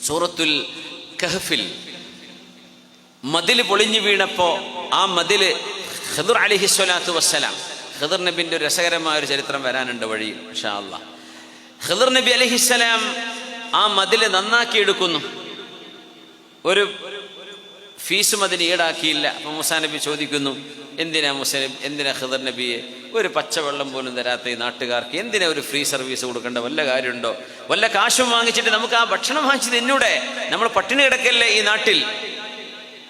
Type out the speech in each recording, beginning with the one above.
സൂറത്തുൽ കഹ്ഫിൽ മതിൽ പൊളിഞ്ഞു വീണപ്പോൾ ആ മതിൽ ഖിദ്ർ അലൈഹിസ്സലാത്തു വസ്സലാം, ഖിദ്ർ നബിൻ്റെ ഒരു രസകരമായ ഒരു ചരിത്രം വരാനുണ്ട് വഴിയിൽ ഇൻഷാ അല്ലാഹ്. ഖിദ്ർ നബി അലൈഹിസ്സലാം ആ മതിൽ നന്നാക്കിയെടുക്കുന്നു. ഒരു ഫീസും അതിന് ഈടാക്കിയില്ല. അപ്പം മൂസാ നബി ചോദിക്കുന്നു, എന്തിനാ ഖിദ്ർ നബിയെ ഒരു പച്ചവെള്ളം പോലും തരാത്ത ഈ നാട്ടുകാർക്ക് എന്തിനാ ഒരു ഫ്രീ സർവീസ് കൊടുക്കേണ്ട വല്ല കാര്യമുണ്ടോ? വല്ല കാശും വാങ്ങിച്ചിട്ട് നമുക്ക് ആ ഭക്ഷണം വാങ്ങിച്ച് തിന്നൂടെ? നമ്മൾ പട്ടിണി കിടക്കല്ലേ ഈ നാട്ടിൽ.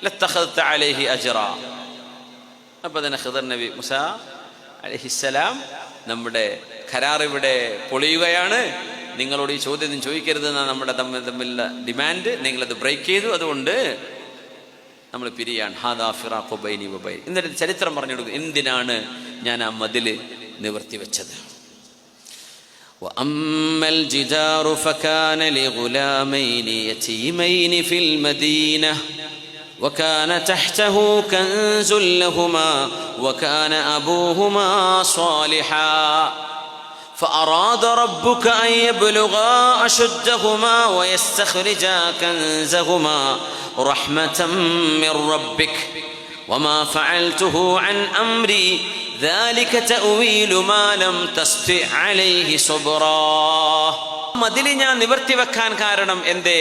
ലത്തഖദ്ത അലൈഹി അജ്റ. അപ്പൊ തന്നെ ഖിദ്ർ നബി മൂസാ അലൈഹിസ്സലാം, നമ്മുടെ കരാർ ഇവിടെ പൊളിയുകയാണ്, നിങ്ങളോട് ഈ ചോദ്യം ചോദിക്കരുതെന്നാണ് നമ്മുടെ തമ്മിലുള്ള ഡിമാൻഡ്. നിങ്ങളത് ബ്രേക്ക് ചെയ്തു, അതുകൊണ്ട് നമ്മൾ പിരിയാണ്. ഹാദാ ഫിറാഖു ബൈനി വബൈൻ. എന്നിട്ട് ചരിത്രം പറഞ്ഞു കൊടുക്കും എന്തിനാണ് ഞാൻ ആ മതിൽ നിവർത്തി വെച്ചത്. وأما الجدار فكان لغلامين يتيمين في المدينة وكان تحته كنز لهما وكان أبوهما صالحا فأراد ربك أن يبلغا أشدهما ويستخرجا كنزهما رحمة من ربك وما فعلته عن أمري ذلك تأويل ما لم تستطع عليه صبرا. മതിൽ ഞാൻ നിവർത്തി വെക്കാൻ കാരണം എന്തേ?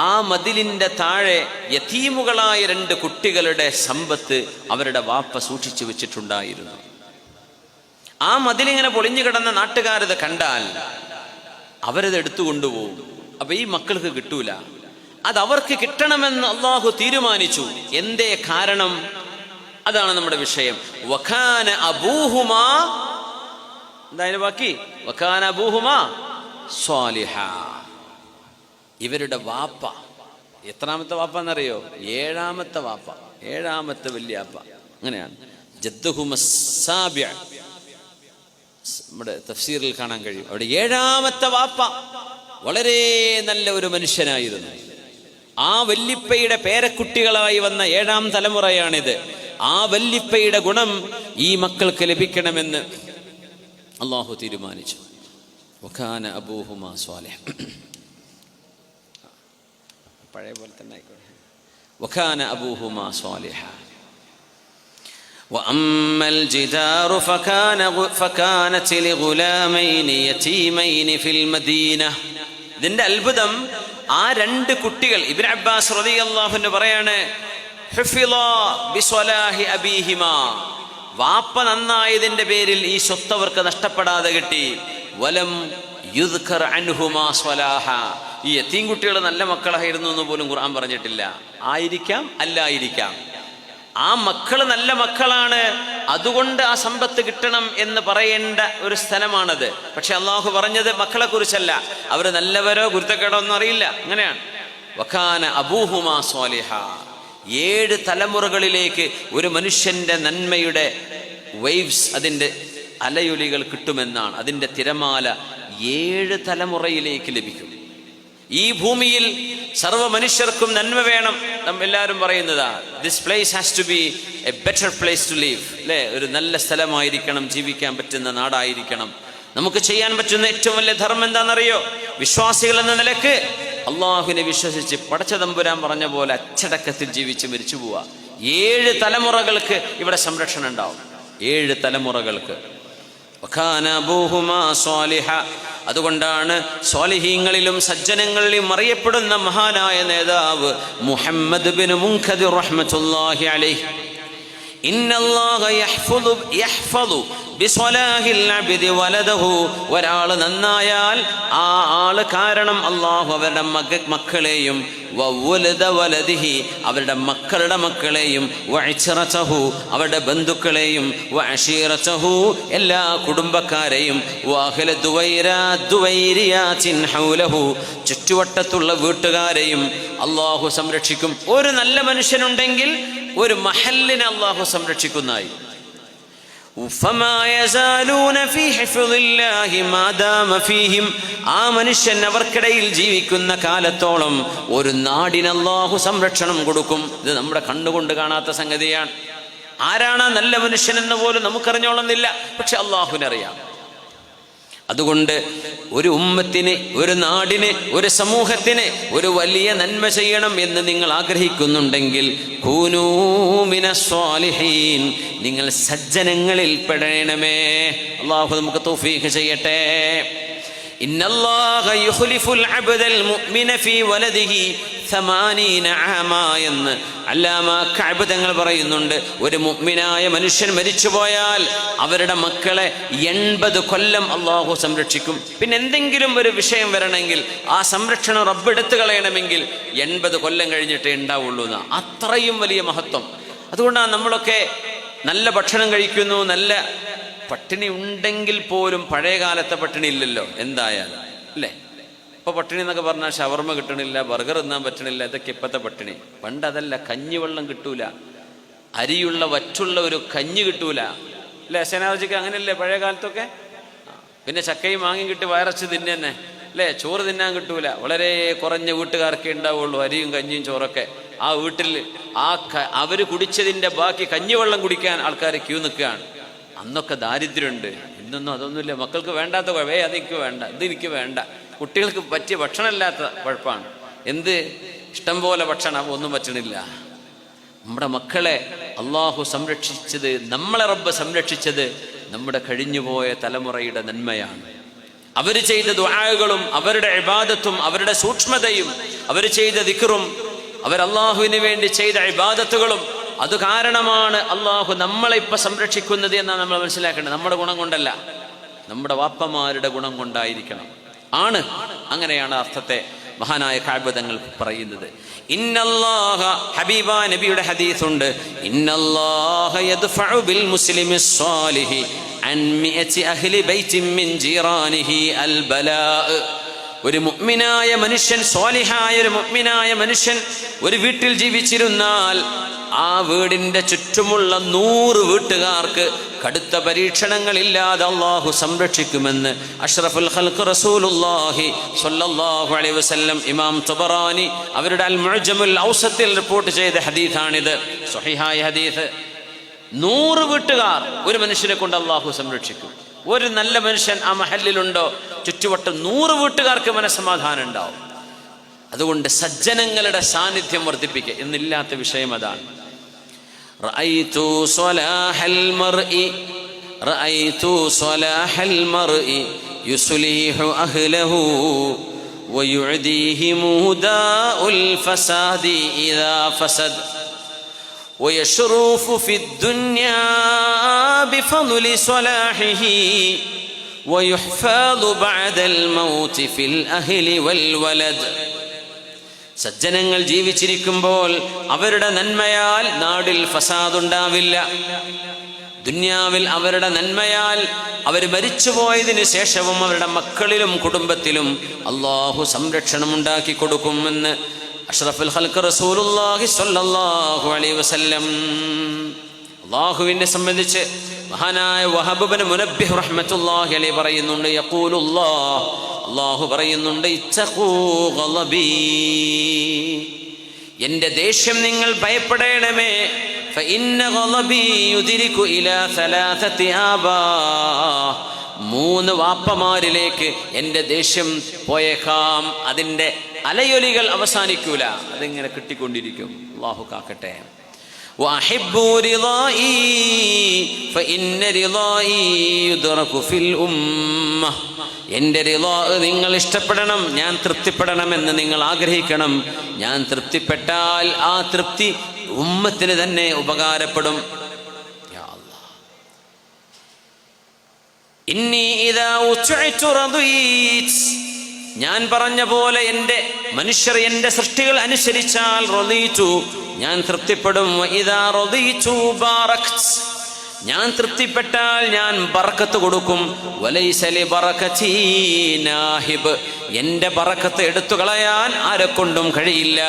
ആ മതിലിന്റെ താഴെ യതീമുകളായ 2 കുട്ടികളുടെ സമ്പത്ത് അവരുടെ വാപ്പ സൂക്ഷിച്ചു വെച്ചിട്ടുണ്ടായിരുന്നു. ആ മതിലിങ്ങനെ പൊളിഞ്ഞു കിടന്ന നാട്ടുകാരത് കണ്ടാൽ അവരത് എടുത്തുകൊണ്ടുപോകും. അപ്പൊ ഈ മക്കൾക്ക് കിട്ടൂല. അതവർക്ക് കിട്ടണമെന്ന് അള്ളാഹു തീരുമാനിച്ചു. എന്തേ കാരണം? അതാണ് നമ്മുടെ വിഷയം. വകാന അബൂഹുമാ, എന്തായാലും ബാക്കി വകാന അബൂഹുമാ സ്വാലിഹാ. ഇവരുടെ വാപ്പ എത്രാമത്തെ വാപ്പ എന്നറിയോ? 7ാമത്തെ വാപ്പ, 7ാമത്തെ വല്യാപ്പ. അങ്ങനെയാണ് ജദ്ദുഹുമസ്സാബിഅ, നമ്മുടെ തഫ്സീറിൽ കാണാൻ കഴിയും. അവിടെ 7ാമത്തെ വാപ്പ വളരെ നല്ല ഒരു മനുഷ്യനായിരുന്നു. ആ വല്ലിപ്പയുടെ പേരക്കുട്ടികളായി വന്ന 7ാം തലമുറയാണിത്. ആ വല്ലിപ്പയുടെ ഗുണം ഈ മക്കൾക്ക് ലഭിക്കണമെന്ന് അള്ളാഹു തീരുമാനിച്ചു. വകാന അബൂഹുമാ സ്വാലിഹ്. പഴയ പോലെ തന്നെ ആയിക്കോട്ടെ. വകാന അബൂഹുമാ സ്വാലിഹ. وأما الجدار فكانت لغلامين يتيمين في المدينة. ഇതിന്റെ അത്ഭുതം ആ 2 കുട്ടികൾ, ഇബ്നു അബ്ബാസ് റളിയല്ലാഹു അൻഹു പറയാണ്, ഹുഫിളാ ബിസ്വലാഹി അബീഹിമാ. വാപ്പ നന്നായതിന്റെ പേരിൽ ഈ സ്വത്ത് അവർക്ക് നഷ്ടപ്പെടാതെ കിട്ടി. വലം യുദ്കർ അൻഹുമാ സ്വലാഹ. ഈ യതീം കുട്ടികൾ നല്ല മക്കളായിരുന്നു എന്ന് പോലും ഖുർആൻ പറഞ്ഞിട്ടില്ല. ആയിരിക്കാം, അല്ലായിരിക്കാം. ആ മക്കൾ നല്ല മക്കളാണ്, അതുകൊണ്ട് ആ സമ്പത്ത് കിട്ടണം എന്ന് പറയേണ്ട ഒരു സ്ഥലമാണത്. പക്ഷെ അള്ളാഹു പറഞ്ഞത് മക്കളെ കുറിച്ചല്ല. അവർ നല്ലവരോ ഗുരുത്തക്കേടോ ഒന്നും അറിയില്ല. അങ്ങനെയാണ്. വകാന അബൂഹുമാ സ്വാലിഹ. 7 തലമുറകളിലേക്ക് ഒരു മനുഷ്യന്റെ നന്മയുടെ വേവ്സ്, അതിൻ്റെ അലയൊലികൾ കിട്ടുമെന്നാണ്. അതിൻ്റെ തിരമാല 7 തലമുറയിലേക്ക് ലഭിക്കും. ഈ ഭൂമിയിൽ സർവ്വ മനുഷ്യർക്കും നന്മ വേണം. നാം എല്ലാവരും പറയുന്നതാ, this place has to be a better place to live, അല്ലേ? ഒരു നല്ല സ്ഥലമായിരിക്കണം, ജീവിക്കാൻ പറ്റുന്ന നാടായിരിക്കണം. നമുക്ക് ചെയ്യാൻ പറ്റുന്ന ഏറ്റവും വലിയ ധർമ്മം എന്താണെന്നറിയോ? വിശ്വാസികൾ എന്ന നിലക്ക് അള്ളാഹുവിനെ വിശ്വസിച്ച് പടച്ച തമ്പുരാൻ പറഞ്ഞ പോലെ അച്ചടക്കത്തിൽ ജീവിച്ച് മരിച്ചു പോവുക. 7 തലമുറകൾക്ക് ഇവിടെ സംരക്ഷണം ഉണ്ടാവും. 7 തലമുറകൾക്ക്. വകാന അബൂഹുമാ സ്വാലിഹ. അതുകൊണ്ടാണ് സ്വാലിഹീങ്ങളിലും സജ്ജനങ്ങളിലും അറിയപ്പെടുന്ന മഹാനായ നേതാവ് മുഹമ്മദ് ബിൻ മുൻകദിർ റഹ്മത്തുള്ളാഹി അലൈഹി, ഇന്നല്ലാഹ യഹ്ഫദു ബിസ്വലാഹിൽ അബ്ദി വലദഹു. ഒരാൾ നന്നായാൽ ആ ആള് കാരണം അള്ളാഹു അവരുടെ മക്കളെയും വവലദ വലദിഹി, അവരുടെ മക്കളുടെ മക്കളെയും വഅശ്റതഹു, അവരുടെ ബന്ധുക്കളെയും വഅശീറതഹു, എല്ലാ കുടുംബക്കാരെയും വഅഹ്ല ദുവൈരിയാതിൻ ഹൗലഹു, ചുറ്റുവട്ടത്തുള്ള വീട്ടുകാരെയും അള്ളാഹു സംരക്ഷിക്കും. ഒരു നല്ല മനുഷ്യനുണ്ടെങ്കിൽ ഒരു മഹല്ലിനെ അള്ളാഹു സംരക്ഷിക്കുന്നതായി. ആ മനുഷ്യൻ അവർക്കിടയിൽ ജീവിക്കുന്ന കാലത്തോളം ഒരു നാടിന് അല്ലാഹു സംരക്ഷണം കൊടുക്കും. ഇത് നമ്മുടെ കണ്ണുകൊണ്ട് കാണാത്ത സംഗതിയാണ്. ആരാണ് നല്ല മനുഷ്യൻ എന്ന് പോലും നമുക്കറിഞ്ഞോളുന്നില്ല, പക്ഷെ അള്ളാഹുവിനറിയാം. അതുകൊണ്ട് ഒരു ഉമ്മത്തിന്, ഒരു നാടിന്, ഒരു സമൂഹത്തിന് ഒരു വലിയ നന്മ ചെയ്യണം എന്ന് നിങ്ങൾ ആഗ്രഹിക്കുന്നുണ്ടെങ്കിൽ കൂനൂ മിനസ് സ്വാലിഹീൻ, നിങ്ങൾ സജ്ജനങ്ങളിൽ പെടണമേ. അല്ലാഹു നമുക്ക് തൗഫീഖ് ചെയ്യട്ടെ. ഇന്നല്ലാഹ യുഖ്ലിഫുൽ അബ്ദൽ മുഅ്മിന ഫീ വലദിഹി 80 ആമാ എന്ന് അല്ലാമ കഅബ് തങ്ങൾ പറയുന്നുണ്ട്. ഒരു മുഅ്മിനായ മനുഷ്യൻ മരിച്ചുപോയാൽ അവരുടെ മക്കളെ 80 കൊല്ലം അല്ലാഹു സംരക്ഷിക്കും. പിന്നെ എന്തെങ്കിലും ഒരു വിഷയം വരണമെങ്കിൽ ആ സംരക്ഷണം റബ്ബ് എടുത്തു കളയണമെങ്കിൽ 80 കൊല്ലം കഴിഞ്ഞിട്ടേ ഉണ്ടാവുള്ളൂ എന്നാ. അത്രയും വലിയ മഹത്വം. അതുകൊണ്ടാണ് നമ്മളൊക്കെ നല്ല ഭക്ഷണം കഴിക്കുന്നു, നല്ല പട്ടിണി ഉണ്ടെങ്കിൽ പോലും പഴയ കാലത്തെ പട്ടിണി ഇല്ലല്ലോ എന്തായാലും, അല്ലേ? ഇപ്പൊ പട്ടിണി എന്നൊക്കെ പറഞ്ഞാൽ ഷവർമ കിട്ടണില്ല, ബർഗർ തിന്നാൻ പറ്റണില്ല, ഇതൊക്കെ ഇപ്പത്തെ പട്ടിണി. പണ്ടതല്ല, കഞ്ഞിവെള്ളം കിട്ടൂല, അരിയുള്ള വറ്റുള്ള ഒരു കഞ്ഞി കിട്ടൂല, അല്ലേ? സേനാവജിക്ക് അങ്ങനെയല്ലേ പഴയ കാലത്തൊക്കെ? പിന്നെ ചക്കയും മാങ്ങയും കിട്ടി വയറച്ച് തിന്നെ, അല്ലേ? ചോറ് തിന്നാൻ കിട്ടൂല, വളരെ കുറഞ്ഞ വീട്ടുകാർക്കേ ഉണ്ടാവുള്ളൂ അരിയും കഞ്ഞിയും ചോറൊക്കെ. ആ വീട്ടിൽ അവര് കുടിച്ചതിന്റെ ബാക്കി കഞ്ഞിവെള്ളം കുടിക്കാൻ ആൾക്കാർ ക്യൂ നിൽക്കുകയാണ്. അന്നൊക്കെ ദാരിദ്ര്യമുണ്ട്. ഇന്നൊന്നും അതൊന്നുമില്ല. മക്കൾക്ക് വേണ്ടാത്ത അതെനിക്ക് വേണ്ട, ഇതെനിക്ക് വേണ്ട. കുട്ടികൾക്ക് പറ്റിയ ഭക്ഷണമില്ലാത്ത കുഴപ്പമാണ്. എന്ത് ഇഷ്ടം പോലെ ഭക്ഷണം ഒന്നും പറ്റണില്ല. നമ്മുടെ മക്കളെ അള്ളാഹു സംരക്ഷിച്ചത്, നമ്മളെ റബ്ബ് സംരക്ഷിച്ചത് നമ്മുടെ കഴിഞ്ഞുപോയ തലമുറയുടെ നന്മയാണ്. അവർ ചെയ്ത ദുആകളും അവരുടെ ഇബാദത്തും അവരുടെ സൂക്ഷ്മതയും അവർ ചെയ്ത ദിക്റും അവർ അള്ളാഹുവിന് വേണ്ടി ചെയ്ത ഇബാദത്തുകളും അത് കാരണമാണ് അള്ളാഹു നമ്മളെ ഇപ്പൊ സംരക്ഷിക്കുന്നത് എന്നാണ് നമ്മൾ മനസ്സിലാക്കേണ്ടത്. നമ്മുടെ ഗുണം കൊണ്ടല്ല, നമ്മുടെ വാപ്പമാരുടെ ഗുണം കൊണ്ടായിരിക്കണം. ആണ്, അങ്ങനെയാണ് അർത്ഥത്തെ മഹാനായ കഅബ് തങ്ങൾ പറയുന്നത്. ഇന്നല്ലാഹ, ഹബീബ നബിയുടെ ഹദീസുണ്ട്, ഇന്നല്ലാഹ യദ്ഫഉ ബിൽ മുസ്ലിമി സ്വാലിഹി അൻ മിഅതി അഹ്ലി ബൈത്തിൻ മിൻ ജീറാനിഹി അൽ ബലാ. ഒരു മുഅ്മിനായ മനുഷ്യൻ, സ്വാലിഹായ ഒരു മുഅ്മിനായ മനുഷ്യൻ ഒരു വീട്ടിൽ ജീവിച്ചിരുന്നാൽ ആ വീടിന്റെ ചുറ്റുമുള്ള 100 വീട്ടുകാർക്ക് കടുത്ത പരീക്ഷണങ്ങളില്ലാതെ അള്ളാഹു സംരക്ഷിക്കുമെന്ന് അഷ്റഫുൽ ഖൽഖ് റസൂലുള്ളാഹി സ്വല്ലല്ലാഹു അലൈഹി വസല്ലം ഇമാം തബറാനി അവരുടെ അൽ മുഅ്ജമുൽ ഔസത്തിൽ റിപ്പോർട്ട് ചെയ്ത ഹദീസാണിത്, സ്വഹീഹായ ഹദീസ്. 100 വീട്ടുകാർ ഒരു മനുഷ്യനെ കൊണ്ട് അള്ളാഹു സംരക്ഷിക്കും. ഒരു നല്ല മനുഷ്യൻ ആ മഹല്ലിലുണ്ടോ, ചുറ്റുവട്ടം 100 വീട്ടുകാർക്ക് മനസ്സമാധാനം ഉണ്ടാവും. അതുകൊണ്ട് സജ്ജനങ്ങളുടെ സാന്നിധ്യം വർദ്ധിപ്പിക്കുക എന്നില്ലാത്ത വിഷയം അതാണ്. റഅയ്തു സ്വലാഹൽ മർഇ യുസ്ലിഹു അഹ്ലഹു വയുഅദീഹി മുദാഉൽ ഫസാദി ഇദാ ഫസദ് വയശ്റൂഫു ഫിദ്ദുനിയാ ബിഫദ്ലി സ്വലാഹിഹി വയുഹ്ഫദു ബഅദൽ മൗതി ഫിൽ അഹ്ലി വൽ വലദ്. സജ്ജനങ്ങൾ ജീവിച്ചിരിക്കുമ്പോൾ അവരുടെ നന്മയാൽ നാടിൽ ഫസാദുണ്ടാവില്ല. ദുന്യാവിൽ അവരുടെ നന്മയാൽ അവർ മരിച്ചുപോയതിനു ശേഷവും അവരുടെ മക്കളിലും കുടുംബത്തിലും അള്ളാഹു സംരക്ഷണം ഉണ്ടാക്കി കൊടുക്കുമെന്ന് അഷ്റഫുൽ ഖൽഖ് റസൂലുള്ളാഹി സ്വല്ലല്ലാഹു അലൈഹി വസല്ലം. അള്ളാഹുവിനെ സംബന്ധിച്ച് മഹാനായ വഹബ് ഇബ്നു മുനബ്ബിഹ് റഹ്മത്തുള്ളാഹി അലൈഹി പറയുന്നുണ്ട്, യഖൂലുല്ലാഹ്, അള്ളാഹു പറയുന്നുണ്ട്, ഇത്തഖൂ ഗളബി, എന്റെ ദേഷ്യം നിങ്ങൾ ഭയപ്പെടണമേ. ഫഇന്ന ഗളബി യുദ്രികു ഇലാ സലാസതി ആബാ, 3 വാപ്പമാരിലേക്ക് എന്റെ ദേഷ്യം പോയേക്കാം. അതിന്റെ അലയൊലികൾ അവസാനിക്കൂല, അതിങ്ങനെ കിട്ടിക്കൊണ്ടിരിക്കും. അള്ളാഹു കാക്കട്ടെ. وأحبوا رضائي فإن رضائي يدرك في الأمة, എൻ്റെ റിളാ നിങ്ങൾ ഇഷ്ടപ്പെടണം, ഞാൻ തൃപ്തിപ്പെടണമെന്ന് നിങ്ങൾ ആഗ്രഹിക്കണം. ഞാൻ തൃപ്തിപ്പെട്ടാൽ ആ തൃപ്തി ഉമ്മത്തിന് തന്നെ ഉപകാരപ്പെടും. യാ അല്ലാഹ്, ഇന്നി ഇദാ ഉത്ഇതു റദീത്, ഞാൻ പറഞ്ഞ പോലെ എൻ്റെ മനുഷ്യർ എൻ്റെ സൃഷ്ടികൾ അനുസരിച്ചാൽ റദീതു, ഞാൻ തൃപ്തിപ്പെടും. വഇദാ റദീതു ബാറക്ത്, ഞാൻ തൃപ്തിപ്പെട്ടാൽ ഞാൻ ബറക്കത്ത് കൊടുക്കും. വലൈസ ലി ബറകതി നാഹിബ്, എൻ്റെ ബറക്കത്ത് എടുത്തു കളയാൻ ആരെക്കൊണ്ടും കഴിയില്ല.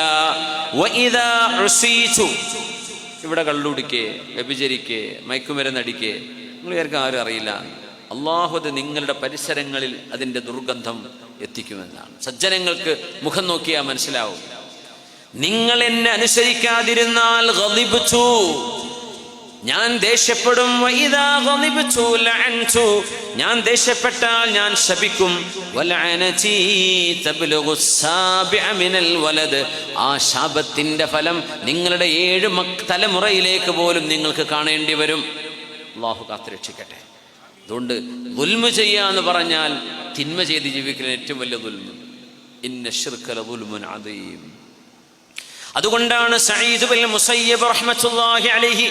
വഇദാ ഉസീതു, ഇവിടെ കള്ളുടിക്കേ, വ്യഭിചരിക്കേ, മയക്കുമരുന്നടിക്കേ, നിങ്ങൾ വിചാരിക്കാൻ ആരും അറിയില്ല. അള്ളാഹു അത് നിങ്ങളുടെ പരിസരങ്ങളിൽ അതിൻ്റെ ദുർഗന്ധം എത്തിക്കുമെന്നാണ്. സജ്ജനങ്ങൾക്ക് മുഖം നോക്കിയാൽ മനസ്സിലാവും. നിങ്ങൾ എന്നെ അനുസരിക്കാതിരുന്നാൽ ഗളിബ്തു, ഞാൻ ദേഷ്യപ്പെടും. വഇദാ ഗളിബ്തു ലഅൻതു, ഞാൻ ദേഷ്യപ്പെട്ടാൽ ഞാൻ ശപിക്കും. വലഅനതി തബ്ലുഗു സാബിഅ മിനൽ വലദ്, ആ ശാപത്തിന്റെ ഫലം നിങ്ങളുടെ 7 തലമുറയിലേക്ക് പോലും നിങ്ങൾക്ക് കാണേണ്ടി വരും. അല്ലാഹു കാത്തുരക്ഷിക്കട്ടെ. അതുകൊണ്ട് ദുൽമ ചെയ്യാന്ന് പറഞ്ഞാൽ തിന്മ ചെയ്ത് ജീവിക്കുന്ന ഏറ്റവും വലിയ ദുൽമ. ഇന്ന ശിർക ലദുൽമുൻ അദീം. അതുകൊണ്ടാണ് സഈദ് ബിൻ മുസയ്യിബ് റഹ്മത്തുള്ളാഹി അലൈഹി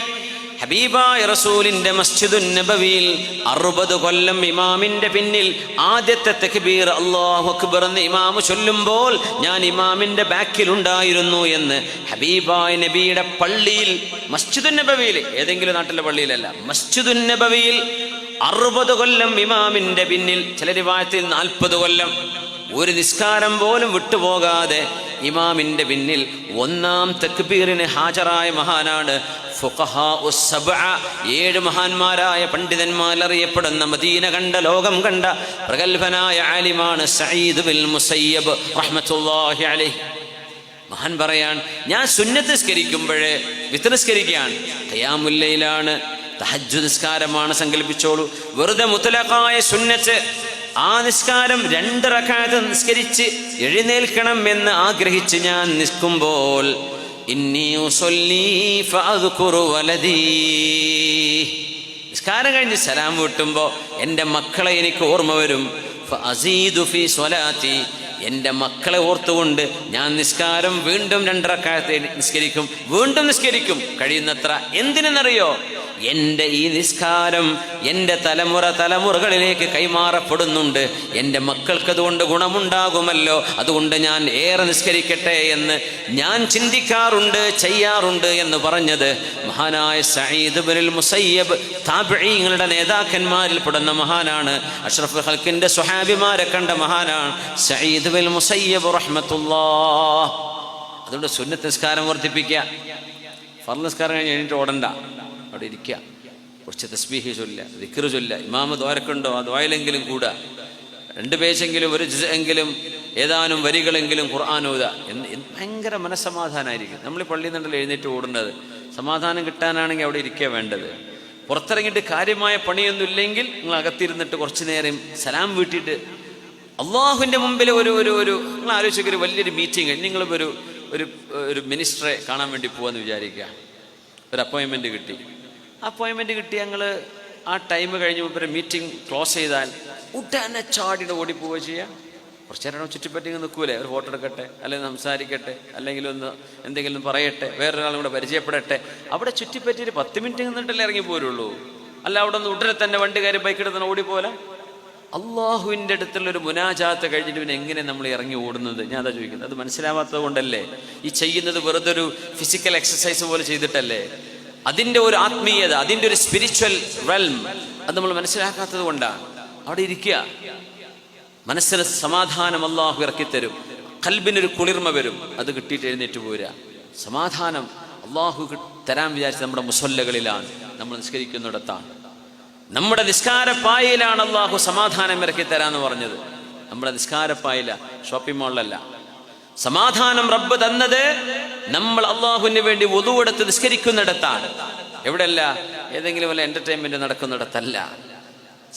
ഹബീബായ റസൂലിന്റെ മസ്ജിദുൻ നബവിയിൽ 60 കൊല്ലം ഇമാമിന്റെ പിന്നിൽ ആദ്യത്തെ തക്ബീർ അല്ലാഹു അക്ബർ എന്ന് ഇമാമ് ചൊല്ലുമ്പോൾ ഞാൻ ഇമാമിന്റെ ബാക്കിൽ ഉണ്ടായിരുന്നു എന്ന് ഹബീബായ നബിയുടെ പള്ളിയിൽ, മസ്ജിദുൻ നബവിയിൽ, ഏതെങ്കിലും നാട്ടിലെ പള്ളിയിലല്ല, മസ്ജിദുൻ നബവിയിൽ 60 കൊല്ലം ഇമാമിന്റെ പിന്നിൽ, ചില റിവായത്തിൽ 40 കൊല്ലം, ഒരു നിസ്കാരം പോലും വിട്ടുപോകാതെ ഇമാമിന്റെ പിന്നിൽ 1-ാം തക്ബീറിന് ഹാജരായ മഹാനാണ് ഫുഖഹാഉ സബ്അ, 7 മഹാന്മാരായ പണ്ഡിതന്മാർ അറിയപ്പെടുന്ന മദീന കണ്ട, ലോകം കണ്ട പ്രഗത്ഭനായ ആലിമാണ് സഈദ് ബിൻ മുസയ്യിബ് റഹ്മത്തുള്ളാഹി അലൈഹി. മഹാൻ പറയാൻ, ഞാൻ സുന്നത്ത് നിസ്കരിക്കുമ്പോഴേ വിത്ർ നിസ്കരിക്കുകയാണ്, ഖിയാമുൽ ലൈലാണ്, തഹജ്ജുദ് നിസ്കാരമാണ്, സങ്കല്പിച്ചോളൂ. വെറുതെ മുത്ലഖായ സുന്നത്ത്, ആ നിസ്കാരം 2 റക്അത്ത് നിസ്കരിച്ച് എഴുന്നേൽക്കണം എന്ന് ആഗ്രഹിച്ച് ഞാൻ നിൽക്കുമ്പോൾ ഇന്നി ഉസല്ലി ഫഅദ്കുറു വലദീ, നിസ്കാരം കഴിഞ്ഞ് സലാം വീട്ടുമ്പോൾ എൻ്റെ മക്കളെ എനിക്ക് ഓർമ്മ വരും. ഫഅസീദു ഫീ സ്വലാത്തി, എൻ്റെ മക്കളെ ഓർത്തുകൊണ്ട് ഞാൻ നിസ്കാരം വീണ്ടും 2 റക്അത്ത് നിസ്കരിക്കും, വീണ്ടും നിസ്കരിക്കും കഴിയുന്നത്ര. എന്തിനെന്നറിയോ? എൻ്റെ ഈ നിസ്കാരം എൻ്റെ തലമുറകളിലേക്ക് കൈമാറപ്പെടുന്നുണ്ട്, എൻ്റെ മക്കൾക്ക് അതുകൊണ്ട് ഗുണമുണ്ടാകുമല്ലോ, അതുകൊണ്ട് ഞാൻ ഏറെ നിസ്കരിക്കട്ടെ എന്ന് ഞാൻ ചിന്തിക്കാറുണ്ട്, ചെയ്യാറുണ്ട് എന്ന് പറഞ്ഞത് മഹാനായ സഈദ് ബിനുൽ മുസയ്യിബ്, താബിഈങ്ങളുടെ നേതാക്കന്മാരിൽ പെടുന്ന മഹാനാണ്. അഷ്റഫുൽ ഖൽഖിന്റെ സ്വഹാബിമാരെ കണ്ട മഹാനാണ് സഈദ് ബിനുൽ മുസയ്യിബ് റഹ്മത്തുള്ളാഹ്. അതുകൊണ്ട് സുന്നത്ത് നിസ്കാരം വർദ്ധിപ്പിക്കുക. ഫർള് നിസ്കാരം കഴിഞ്ഞ് എണീറ്റ് ഓടണ്ട, അവിടെ ഇരിക്കുക, കുറച്ച് തസ്ബീഹ് ചൊല്ല, ദിക്ർ ചൊല്ല. ഇമാമ് ദ്വാരക്കുണ്ടോ ആ ദ്വായിലെങ്കിലും കൂടുക, 2 പേജെങ്കിലും 1 ജുസ് എങ്കിലും ഏതാനും വരികളെങ്കിലും ഖുർആൻ ഓതുക. ഭയങ്കര മനസ്സമാധാനമായിരിക്കും. നമ്മൾ ഈ പള്ളിയിൽ നിന്നല്ലോ എഴുന്നേറ്റ് ഓടുന്നത്. സമാധാനം കിട്ടാനാണെങ്കിൽ അവിടെ ഇരിക്കുക വേണ്ടത്. പുറത്തിറങ്ങിയിട്ട് കാര്യമായ പണിയൊന്നും ഇല്ലെങ്കിൽ നിങ്ങൾ അകത്തിരുന്നിട്ട് കുറച്ച് നേരം സലാം വീട്ടിയിട്ട് അള്ളാഹുവിൻ്റെ മുമ്പിൽ ഒരു നിങ്ങൾ ആലോചിച്ചൊക്കെ ഒരു വലിയൊരു മീറ്റിംഗ്, നിങ്ങളിപ്പോൾ ഒരു മിനിസ്റ്ററെ കാണാൻ വേണ്ടി പോകാമെന്ന് വിചാരിക്കുക. ഒരു അപ്പോയിൻമെൻറ്റ് കിട്ടി. അപ്പോയിൻമെൻറ്റ് കിട്ടി, ഞങ്ങൾ ആ ടൈം കഴിഞ്ഞ് മുമ്പ് മീറ്റിംഗ് ക്ലോസ് ചെയ്താൽ ഉടനെ ചാടിയുടെ ഓടിപ്പോവുക ചെയ്യുക. കുറച്ച് നേരം ചുറ്റിപ്പറ്റി നിൽക്കൂലേ, ഒരു ഫോട്ടോ എടുക്കട്ടെ, അല്ലെങ്കിൽ സംസാരിക്കട്ടെ, അല്ലെങ്കിൽ എന്തെങ്കിലും പറയട്ടെ, വേറൊരാളും കൂടെ പരിചയപ്പെടട്ടെ. അവിടെ ചുറ്റിപ്പറ്റി ഒരു 10 മിനിറ്റ് നിന്നിട്ടല്ലേ ഇറങ്ങി പോരുള്ളൂ. അല്ല അവിടെ നിന്ന് ഉടനെ തന്നെ വണ്ടി കയറി ബൈക്ക് എടുത്ത് ഓടിപ്പോലെ. അള്ളാഹുവിൻ്റെ അടുത്തുള്ളൊരു മുനാജാത്ത് കഴിഞ്ഞിട്ട് പിന്നെ എങ്ങനെ നമ്മൾ ഇറങ്ങി ഓടുന്നത്? ഞാൻ അതാ ചോദിക്കുന്നത്. അത് മനസ്സിലാവാത്തത് കൊണ്ടല്ലേ ഈ ചെയ്യുന്നത്? വെറുതെ ഒരു ഫിസിക്കൽ എക്സസൈസ് പോലെ ചെയ്തിട്ടല്ലേ? അതിൻ്റെ ഒരു ആത്മീയത, അതിൻ്റെ ഒരു സ്പിരിച്വൽ റെൽം അത് നമ്മൾ മനസ്സിലാക്കാത്തത് കൊണ്ടാണ്. അവിടെ ഇരിക്കുക, മനസ്സിന് സമാധാനം അള്ളാഹു ഇറക്കിത്തരും, ഖൽബിനൊരു കുളിർമ വരും. അത് കിട്ടിയിട്ട് എഴുന്നേറ്റ് പോരുക. സമാധാനം അള്ളാഹു തരാൻ വിചാരിച്ച് നമ്മുടെ മുസല്ലകളിലാണ്, നമ്മൾ നിസ്കരിക്കുന്നിടത്താണ്, നമ്മുടെ നിസ്കാരപ്പായയിലാണ് അള്ളാഹു സമാധാനം ഇറക്കി തരാന്ന് പറഞ്ഞത്. നമ്മുടെ നിസ്കാരപ്പായില, ഷോപ്പിംഗ് മാളിലല്ല. സമാധാനം റബ്ബ് തന്നത് നമ്മൾ അള്ളാഹുവിന് വേണ്ടി വുദൂഎടുത്ത് നിസ്കരിക്കുന്നിടത്താണ്. എവിടെയല്ല, ഏതെങ്കിലും വല്ല എന്റർടൈൻമെന്റ് നടക്കുന്നിടത്തല്ല.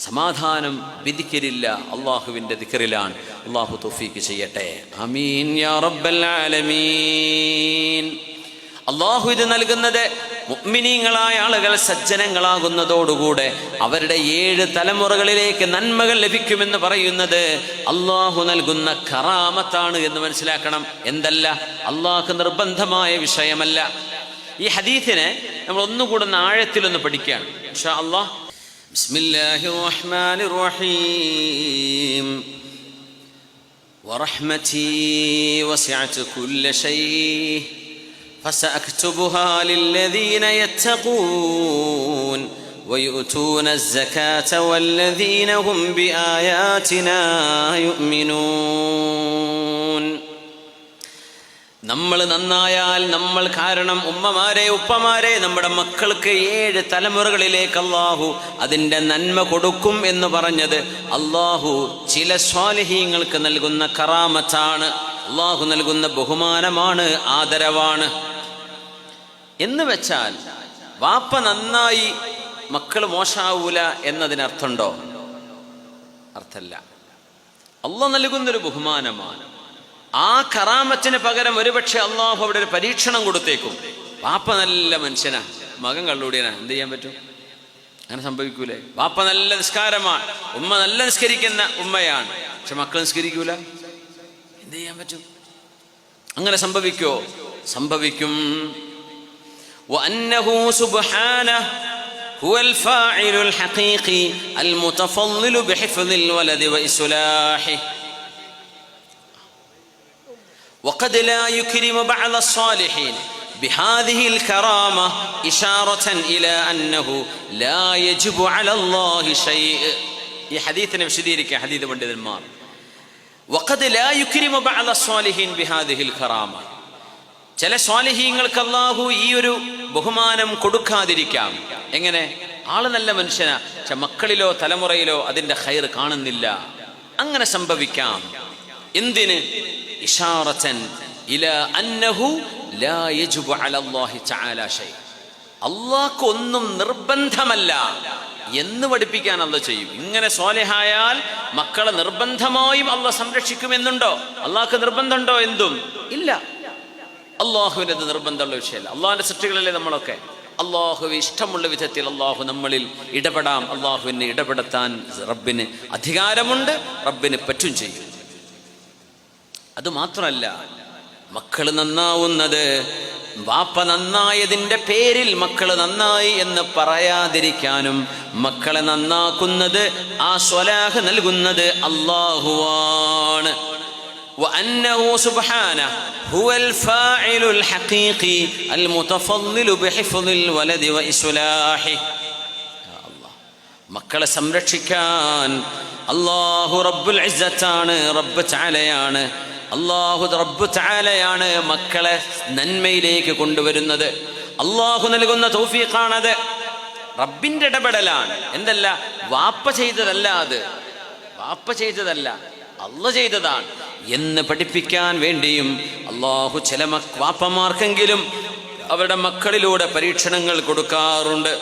സമാധാനം ബിദിക്രില്ല, അള്ളാഹുവിന്റെ ദിക്റിലാണ്. അള്ളാഹു തൗഫീഖ് ചെയ്യട്ടെ. ആമീൻ യാ റബ്ബൽ ആലമീൻ. അള്ളാഹു ഇത് നൽകുന്നത് മുഅ്മിനീങ്ങളായ ആളുകൾ സജ്ജനങ്ങളാകുന്നതോടുകൂടെ അവരുടെ 7 തലമുറകളിലേക്ക് നന്മകൾ ലഭിക്കുമെന്ന് പറയുന്നത് അള്ളാഹു നൽകുന്ന കറാമത്താണ് എന്ന് മനസ്സിലാക്കണം. എന്തല്ല, അള്ളാഹു നിർബന്ധമായ വിഷയമല്ല. ഈ ഹദീസിനെ നമ്മൾ ഒന്നുകൂടെ ആഴത്തിലൊന്ന് പഠിക്കുകയാണ് ഇൻഷാ അല്ലാഹ്. ബിസ്മില്ലാഹിർ റഹ്മാനിർ റഹീം. വറഹ്മതി വസിഅത് കുല്ല ശൈഇ فسأكتبها للذين يتقون ويؤتون الزكاة والذين هم بآياتنا يؤمنون. നമ്മൾ നന്നായാൽ, നമ്മൾ കാരണം ഉമ്മമാരെ ഉപ്പമാരെ നമ്മുടെ മക്കൾക്ക് 7 തലമുറകളിലേക്ക് അള്ളാഹു അതിൻ്റെ നന്മ കൊടുക്കും എന്ന് പറഞ്ഞത് അള്ളാഹു ചില സ്വാലിഹീങ്ങൾക്ക് നൽകുന്ന കറാമത്താണ്, അള്ളാഹു നൽകുന്ന ബഹുമാനമാണ്, ആദരവാണ്. എന്ന് വെച്ചാൽ വാപ്പ നന്നായി മക്കൾ മോശാവൂല എന്നതിനർത്ഥമുണ്ടോ? അർത്ഥമല്ല. അള്ളാഹ് നൽകുന്നൊരു ബഹുമാനമാണ്. ആ കറാമത്തിന് പകരം ഒരുപക്ഷെ അള്ളാഹു അവിടെ ഒരു പരീക്ഷണം കൊടുത്തേക്കും. വാപ്പ നല്ല മനുഷ്യനാ, മകൻ കള്ളുകൂടിയനാ, എന്ത് ചെയ്യാൻ പറ്റും? അങ്ങനെ സംഭവിക്കൂലേ? വാപ്പ നല്ല നിസ്കാരമാണ്, ഉമ്മ നല്ല നിസ്കരിക്കുന്ന ഉമ്മയാണ്, പക്ഷെ മക്കൾ നിസ്കരിക്കൂല, എന്ത് ചെയ്യാൻ പറ്റും? അങ്ങനെ സംഭവിക്കോ? സംഭവിക്കും. وأنه سبحانه هو الفاعل الحقيقي المتفضل بحفظ الولد وإصلاحه وقد لا يكرم بعض الصالحين بهذه الكرامة إشارة إلى أنه لا يجب على الله شيء. ഈ ഹദീസിനെ വിശദീകരിക്കുക ഹദീസ് പണ്ഡിതന്മാർ. وقد لا يكرم بعض الصالحين بهذه الكرامة. ചില സ്വാലിഹീങ്ങൾക്ക് അല്ലാഹു ഈ ഒരു ബഹുമാനം കൊടുക്കാതിരിക്കാം. എങ്ങനെ? ആള് നല്ല മനുഷ്യനാ, പക്ഷെ മക്കളിലോ തലമുറയിലോ അതിന്റെ ഖൈർ കാണുന്നില്ല. അങ്ങനെ സംഭവിക്കാം. എന്തിന്? ഇശാറത്തൻ ഇലാ അന്നഹു ലാ യജിബു അലല്ലാഹി തആല ശൈ. അല്ലാഹ്ക്ക് ഒന്നും നിർബന്ധമല്ല എന്ന് പഠിപ്പിക്കാൻ അല്ലാഹ് ചെയ്യും. ഇങ്ങനെ സ്വാലിഹായാൽ മക്കളെ നിർബന്ധമായും അല്ലാഹ് സംരക്ഷിക്കുമെന്നുണ്ടോ? അല്ലാഹ്ക്ക് നിർബന്ധമുണ്ടോ? എന്തും ഇല്ല. അള്ളാഹുവിൻ്റെ നിർബന്ധമുള്ള വിഷയമല്ല. അള്ളാഹുവിൻ്റെ സൃഷ്ടികളല്ലേ നമ്മളൊക്കെ. അള്ളാഹുവെ ഇഷ്ടമുള്ള വിധത്തിൽ അള്ളാഹു നമ്മളിൽ ഇടപെടാം. അള്ളാഹുവിനെ ഇടപെടുത്താൻ റബ്ബിന് അധികാരമുണ്ട്, റബ്ബിന് പറ്റും ചെയ്യും. അതുമാത്രമല്ല, മക്കൾ നന്നാവുന്നത് വാപ്പ നന്നായതിൻ്റെ പേരിൽ മക്കൾ നന്നായി എന്ന് പറയാതിരിക്കാനും, മക്കളെ നന്നാക്കുന്നത് ആ സ്വലാഹ് നൽകുന്നത് അള്ളാഹുവാണ്. وأنه سبحانه هو الفاعل الحقيقي المتفضل بحفظ الولد وإصلاحه. മക്കളെ സംരക്ഷിക്കാൻ അല്ലാഹു റബ്ബുൽ ഇസ്സത്താണ്, റബ്ബ് തആലയാണ്. അല്ലാഹു റബ്ബ് തആലയാണ് മക്കളെ നന്മയിലേക്ക് കൊണ്ടുവരുന്നത്. അല്ലാഹു നൽകുന്ന തൗഫീഖാണത്, റബ്ബിന്റെ ഇടപെടലാണ്. എന്തല്ല, വാപ്പ ചെയ്തതല്ല, അത് വാപ്പ ചെയ്തതല്ല, അല്ലാഹ് ചെയ്തതാണ് എന്ന് പഠിപ്പിക്കാൻ വേണ്ടിയും അല്ലാഹു ചില വാപ്പമാർക്കെങ്കിലും അവരുടെ മക്കളിലൂടെ പരീക്ഷണങ്ങൾ കൊടുക്കാറുണ്ട്.